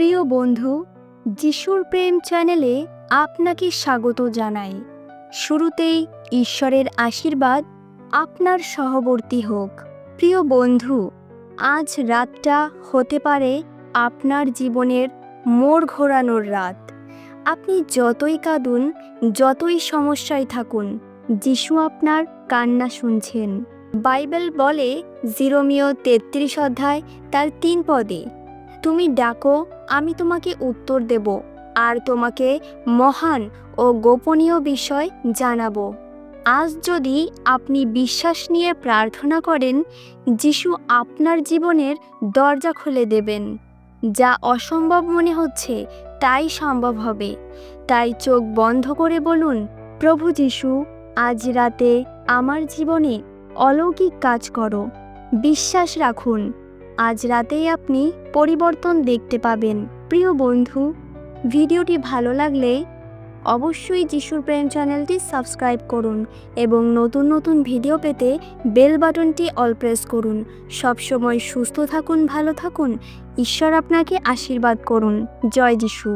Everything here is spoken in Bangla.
প্রিয় বন্ধু, যিশুর প্রেম চ্যানেলে আপনাকে স্বাগত জানাই। শুরুতেই ঈশ্বরের আশীর্বাদ আপনার সহবর্তী হোক। প্রিয় বন্ধু, আজ রাতটা হতে পারে আপনার জীবনের মোড় ঘোরানোর রাত। আপনি যতই কাঁদুন, যতই সমস্যায় থাকুন, যিশু আপনার কান্না শুনছেন। বাইবেল বলে জিরোমিও 33 অধ্যায় তার 3 পদে, তুমি ডাকো, আমি তোমাকে উত্তর দেব আর তোমাকে মহান ও গোপনীয় বিষয় জানাবো। আজ যদি আপনি বিশ্বাস নিয়ে প্রার্থনা করেন, যিশু আপনার জীবনের দরজা খুলে দেবেন। যা অসম্ভব মনে হচ্ছে তাই সম্ভব হবে। তাই চোখ বন্ধ করে বলুন, প্রভু যিশু, আজ রাতে আমার জীবনে অলৌকিক কাজ করো। বিশ্বাস রাখুন, আজ রাতেই আপনি পরিবর্তন দেখতে পাবেন। প্রিয় বন্ধু, ভিডিওটি ভালো লাগলে অবশ্যই যিশুর প্রেম চ্যানেলটি সাবস্ক্রাইব করুন এবং নতুন নতুন ভিডিও পেতে বেল বাটনটি অল প্রেস করুন। সবসময় সুস্থ থাকুন, ভালো থাকুন। ঈশ্বর আপনাকে আশীর্বাদ করুন। জয় যিশু।